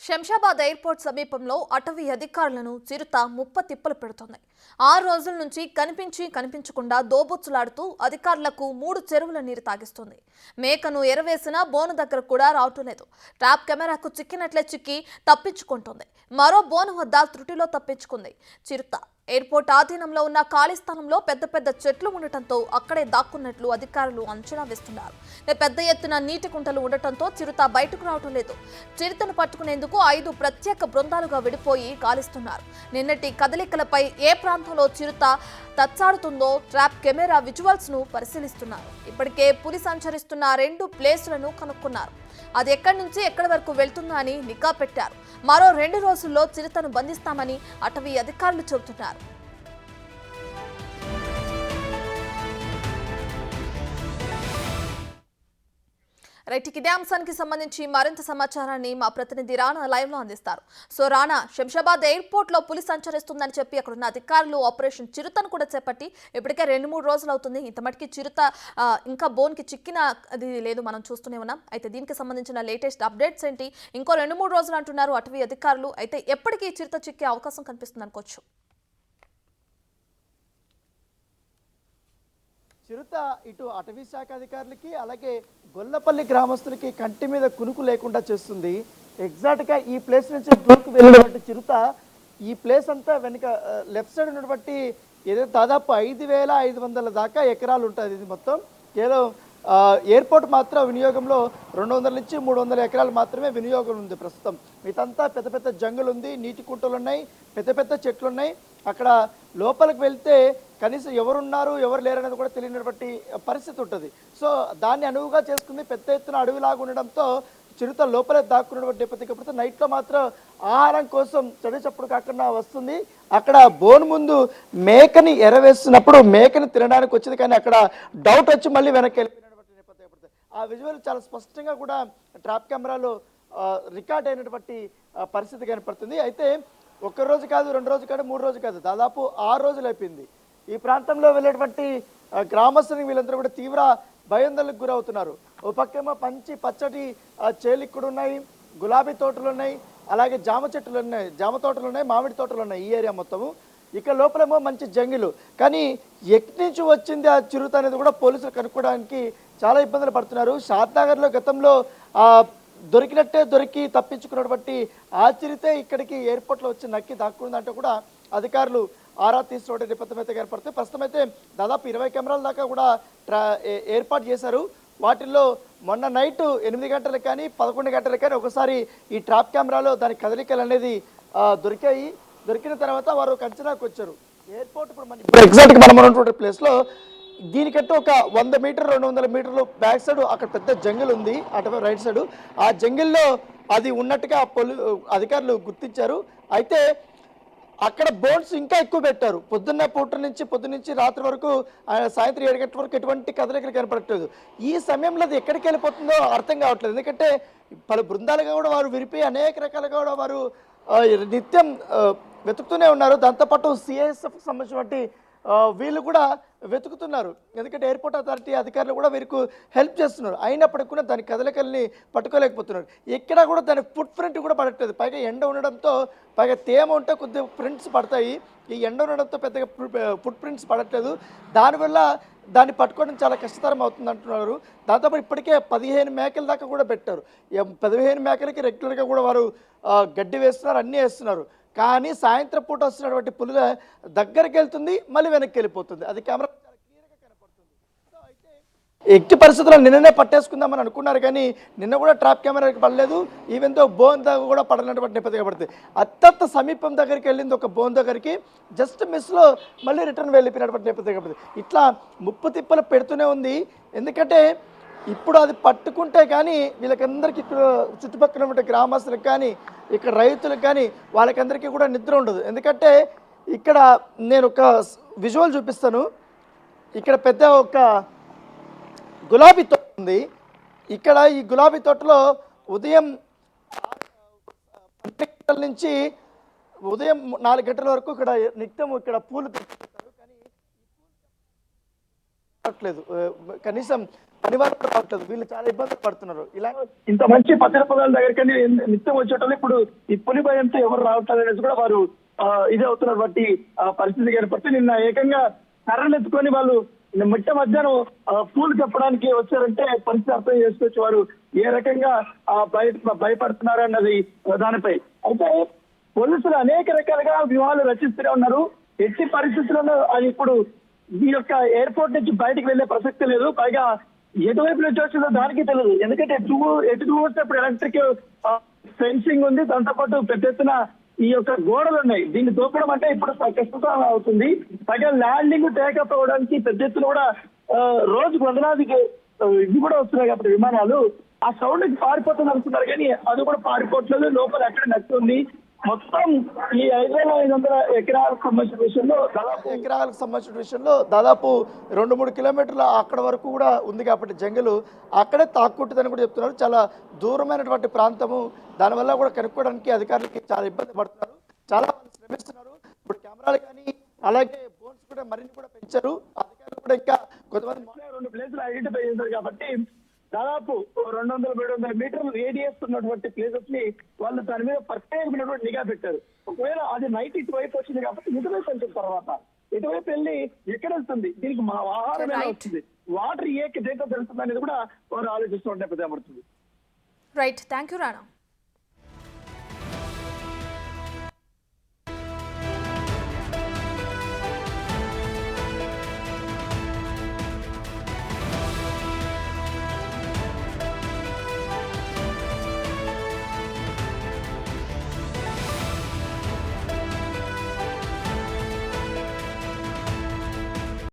Shamshabad airport సమీపంలో అటవీ అధికారులను చిరుత ముప్పతిప్పలు పెడుతోంది. 6 రోజుల నుంచి కనిపించకుండా దోబుచ్చులాడుతూ అధికారులకు 3 చెరువుల నీరు తాగిస్తుంది. మేకను ఎరవేసిన బోను దగ్గర కూడా రావటం లేదు. ట్రాప్ కెమెరాకు చిక్కినట్లే చిక్కి తప్పించుకుంటోంది. మరో బోను వద్ద త్రుటిలో తప్పించుకుంది చిరుత. ఎయిర్పోర్ట్ ఆధీనంలో ఉన్న ఖాళీ స్థలంలో పెద్ద చెట్లు ఉండటంతో అక్కడే దాక్కున్నట్లు అధికారులు అంచనా వేస్తున్నారు. పెద్ద ఎత్తున నీటి కుంటలు ఉండటంతో చిరుత బయటకు రావటం లేదు. చిరుతను పట్టుకునేందుకు 5 ప్రత్యేక బృందాలుగా విడిపోయి గాలిస్తున్నారు. నిన్నటి కదలికలపై ఏ ప్రాంతంలో చిరుత తచ్చాడుతుందో ట్రాప్ కెమెరా విజువల్స్ ను పరిశీలిస్తున్నారు. ఇప్పటికే పులి సంచరిస్తున్న 2 ప్లేసులను కనుక్కున్నారు. అది ఎక్కడి నుంచి ఎక్కడి వరకు వెళ్తుందా అని నిఘా పెట్టారు. మరో 2 రోజుల్లో చిరుతను బంధిస్తామని అటవీ అధికారులు చెబుతున్నారు. రైట్, ఇదే అంశానికి సంబంధించి మరింత సమాచారాన్ని మా ప్రతినిధి రానా లైవ్ లో అందిస్తారు. సో రానా, శంషాబాద్ ఎయిర్పోర్ట్ లో పులి సంచరిస్తుందని చెప్పి అక్కడ ఉన్న అధికారులు ఆపరేషన్ చిరుతను కూడా చేపట్టి ఇప్పటికే 2-3 రోజులు అవుతుంది. ఇంత మటుకి చిరుత ఇంకా బోన్ కి చిక్కిన అది లేదు, మనం చూస్తూనే ఉన్నాం. అయితే దీనికి సంబంధించిన లేటెస్ట్ అప్డేట్స్ ఏంటి? ఇంకో 2-3 రోజులు అంటున్నారు అటవీ అధికారులు. అయితే ఎప్పటికీ చిరుత చిక్కే అవకాశం కనిపిస్తుంది అనుకోవచ్చు? చిరుత ఇటు అటవీ శాఖ అధికారులకి అలాగే గొల్లపల్లి గ్రామస్తులకి కంటి మీద కునుకు లేకుండా చేస్తుంది. ఎగ్జాక్ట్గా ఈ ప్లేస్ నుంచి దూరకు వెళ్ళినటువంటి చిరుత ఈ ప్లేస్ అంతా వెనుక లెఫ్ట్ సైడ్ ఉన్నటువంటి ఏదైతే దాదాపు 5,500 దాకా ఎకరాలు ఉంటుంది. ఇది మొత్తం కేవలం ఎయిర్పోర్ట్ మాత్రం వినియోగంలో 200 నుంచి 300 ఎకరాలు మాత్రమే వినియోగం ఉంది ప్రస్తుతం. మిగతంతా పెద్ద జంగులు ఉంది, నీటి కుంటలు ఉన్నాయి, పెద్ద చెట్లు ఉన్నాయి. అక్కడ లోపలికి వెళ్తే కనీసం ఎవరున్నారు ఎవరు లేరనేది కూడా తెలియనటువంటి పరిస్థితి ఉంటుంది. సో దాన్ని అనువుగా చేసుకుని పెద్ద ఎత్తున అడవిలాగా ఉండడంతో చిరుత లోపలే దాక్కున్నటువంటి నేపథ్యం నైట్లో మాత్రం ఆహారం కోసం చప్పుడు కాకుండా వస్తుంది. అక్కడ బోన్ ముందు మేకని ఎరవేస్తున్నప్పుడు మేకని తినడానికి వచ్చింది, కానీ అక్కడ డౌట్ వచ్చి మళ్ళీ వెనక్కి వెళ్ళిపోయినటువంటి నేపథ్యం ఆ విజువల్ చాలా స్పష్టంగా కూడా ట్రాప్ కెమెరాలో రికార్డ్ అయినటువంటి పరిస్థితి కనపడుతుంది. అయితే 1 రోజు కాదు, 2 రోజు కాదు, 3 రోజు కాదు, దాదాపు 6 రోజులు అయిపోయింది. ఈ ప్రాంతంలో వెళ్ళేటువంటి గ్రామస్తులు వీళ్ళందరూ కూడా తీవ్ర భయాందోళనకు గురవుతున్నారు. ఓ పక్కేమో మంచి పచ్చటి చేలిక్కుడు ఉన్నాయి, గులాబీ తోటలు ఉన్నాయి, అలాగే జామ చెట్లు ఉన్నాయి, జామ తోటలు ఉన్నాయి, మామిడి తోటలు ఉన్నాయి ఈ ఏరియా మొత్తము. ఇక లోపలేమో మంచి జంగిలు. కానీ ఎక్కడి నుంచి వచ్చింది ఆ చిరుత అనేది కూడా పోలీసులు కనుక్కోవడానికి చాలా ఇబ్బందులు పడుతున్నారు. షాద్నగర్లో గతంలో దొరికి తప్పించుకున్నటువంటి ఆ చిరుతే ఇక్కడికి ఎయిర్పోర్ట్లో వచ్చి నక్కి దాక్కుందంటే కూడా అధికారులు ఆరా తీసుకోవడం నేపథ్యం అయితే కనపడుతుంది. ప్రస్తుతం అయితే దాదాపు 20 కెమెరాల దాకా కూడా ఏర్పాటు చేశారు. వాటిల్లో మొన్న నైట్ 8 గంటలకు కానీ 11 గంటలకు కానీ ఒకసారి ఈ ట్రాప్ కెమెరాలో దాని కదలికలు అనేది దొరికాయి. దొరికిన తర్వాత వారు అంచనాకు వచ్చారు. ఎయిర్పోర్ట్ ఇప్పుడు ఎగ్జాక్ట్గా మనం ఉన్నటువంటి ప్లేస్లో దీనికంటే ఒక 100 మీటర్ 200 మీటర్లు బ్యాక్ సైడ్ అక్కడ పెద్ద జంగిల్ ఉంది, అటు రైట్ సైడ్. ఆ జంగిల్లో అది ఉన్నట్టుగా అధికారులు గుర్తించారు. అయితే అక్కడ బోన్స్ ఇంకా ఎక్కువ పెట్టారు. పొద్దున్నుంచి రాత్రి వరకు, సాయంత్రం 7 గంటల వరకు ఎటువంటి కదలికలు కనపడట్లేదు. ఈ సమయంలో అది ఎక్కడికి వెళ్ళిపోతుందో అర్థం కావట్లేదు. ఎందుకంటే పలు బృందాలుగా కూడా వారు విరిపి అనేక రకాలుగా కూడా వారు నిత్యం వెతుకుతూనే ఉన్నారు. దాంతోపాటు సిఐఎస్ఎఫ్ సంబంధించినటువంటి వీళ్ళు కూడా వెతుకుతున్నారు. ఎందుకంటే ఎయిర్పోర్ట్ అథారిటీ అధికారులు కూడా వీరికి హెల్ప్ చేస్తున్నారు. అయినప్పటికీ కూడా దాని కదలికల్ని పట్టుకోలేకపోతున్నారు. ఎక్కడా కూడా దాని ఫుట్ ప్రింట్ కూడా పడట్లేదు. పైగా ఎండ ఉండడంతో, పైగా తేమ ఉంటే కొద్దిగా ప్రింట్స్ పడతాయి. ఈ ఎండ ఉండడంతో పెద్దగా ఫుట్ ప్రింట్స్ పడట్లేదు. దానివల్ల దాన్ని పట్టుకోవడం చాలా కష్టతరం అవుతుంది అంటున్నారు. దాంతోపాటు ఇప్పటికే 15 మేకల దాకా కూడా పెట్టారు. 15 మేకలకి రెగ్యులర్గా కూడా వారు గడ్డి వేస్తున్నారు, అన్నీ వేస్తున్నారు. కానీ సాయంత్రం పూట వస్తున్నటువంటి పులి దగ్గరికి వెళ్తుంది, మళ్ళీ వెనక్కి వెళ్ళిపోతుంది. అది కెమెరా చాలా క్లియర్గా కనపడుతుంది. సో అయితే ఎట్టి పరిస్థితుల్లో నిన్ననే పట్టేసుకుందామని అనుకున్నారు, కానీ నిన్న కూడా ట్రాప్ కెమెరాకి పడలేదు. ఈవెన్తో బోన్ దగ్గర కూడా పడనటువంటి నేపథ్యం పడుతుంది. అత్యంత సమీపం దగ్గరికి వెళ్ళింది ఒక బోన్ దగ్గరికి, జస్ట్ మిస్లో మళ్ళీ రిటర్న్ వెళ్ళిపోయినటువంటి నేపథ్యం పడుతుంది. ఇట్లా ముప్పు తిప్పలు పెడుతూనే ఉంది. ఎందుకంటే ఇప్పుడు అది పట్టుకుంటే కానీ వీళ్ళకందరికీ ఇక్కడ చుట్టుపక్కల ఉండే గ్రామస్తులకు కానీ ఇక్కడ రైతులకు కానీ వాళ్ళకందరికీ కూడా నిద్ర ఉండదు. ఎందుకంటే ఇక్కడ నేను ఒక విజువల్ చూపిస్తాను. ఇక్కడ పెద్ద ఒక గులాబీ తోట ఉంది. ఇక్కడ ఈ గులాబీ తోటలో ఉదయం 10 గంటల నుంచి ఉదయం 4 గంటల వరకు ఇక్కడ నిత్యం ఇక్కడ పూలు పెట్టుకుంటారు. కానీ రావట్లేదు, కనీసం పనివారు కూడా రావట్లేదు, వీళ్ళు చాలా ఇబ్బందులు పడుతున్నారు. ఇలా ఇంత మంచి పచ్చడి పొలాల దగ్గరికి నిత్యం వచ్చేటప్పుడు ఇప్పుడు ఈ పులి భయంతో ఎవరు రావట్లేదు అనేసి కూడా వారు ఇది అవుతున్నారు బట్టి పరిస్థితి ఏర్పడితే నిన్న ఏకంగా కర్రలు ఎత్తుకొని వాళ్ళు మిట్ట మధ్యాహ్నం పూలు చెప్పడానికి వచ్చారంటే పరిస్థితి అర్థం చేసుకోవచ్చు వారు ఏ రకంగా భయపడుతున్నారు అన్నది దానిపై. అయితే పోలీసులు అనేక రకాలుగా వ్యూహాలు రచిస్తూనే ఉన్నారు. ఎట్టి పరిస్థితుల్లో అది ఇప్పుడు ఈ యొక్క ఎయిర్పోర్ట్ నుంచి బయటకు వెళ్లే ప్రసక్తి లేదు. పైగా ఎటువైపు నుంచి వచ్చిందో దానికి తెలియదు, ఎందుకంటే ఎటు వచ్చినప్పుడు ఎలక్ట్రిక్ ఫెన్సింగ్ ఉంది, దాంతోపాటు పెద్ద ఎత్తున ఈ యొక్క గోడలు ఉన్నాయి. దీన్ని దూకడం అంటే ఇప్పుడు కష్టతరం అవుతుంది. పైగా ల్యాండింగ్ టేకప్ అవ్వడానికి పెద్ద ఎత్తున కూడా రోజుకు వందలాదికి ఇవి కూడా వస్తున్నాయి కాబట్టి విమానాలు ఆ సౌండ్ కి పారిపోతుంది అనుకున్నారు, కానీ అది కూడా పారిపోవట్లేదు. లోపల ఎక్కడ నచ్చుంది. మొత్తం ఈ 5,500 ఎకరాలకు సంబంధించిన విషయంలో దాదాపు 2-3 కిలోమీటర్ల అక్కడ వరకు కూడా ఉంది కాబట్టి జంగలు అక్కడే తాక్కుంటుందని కూడా చెప్తున్నారు. చాలా దూరమైనటువంటి ప్రాంతము, దానివల్ల కూడా కనుక్కోవడానికి అధికారులకి చాలా ఇబ్బంది పడుతున్నారు, చాలా మంది శ్రమిస్తున్నారు. ఇప్పుడు కెమెరాలు కానీ అలాగే బోన్స్ కూడా మరిన్ని కూడా పెంచారు. అధికారులు కూడా ఇంకా కొంతమంది 2 ప్లేసులు ఐడెంటిఫై చేశారు కాబట్టి దాదాపు 200-300 మీటర్లు రేడియస్ ఉన్నటువంటి ప్లేసెస్ ని వాళ్ళు దాని మీద ప్రత్యేకమైనటువంటి నిఘా పెట్టారు. ఒకవేళ అది నైట్ ఇటువైపు వచ్చింది కాబట్టి ఇటువైపు వెళ్తుంది, తర్వాత ఇటువైపు వెళ్ళి ఎక్కడ వెళ్తుంది, దీనికి మా ఆహారం ఎలా వస్తుంది, వాటర్ దేంతో తెలుస్తుంది అనేది కూడా వారు ఆలోచిస్తుంటే పెద్దపడుతుంది. Right, thank you Rana.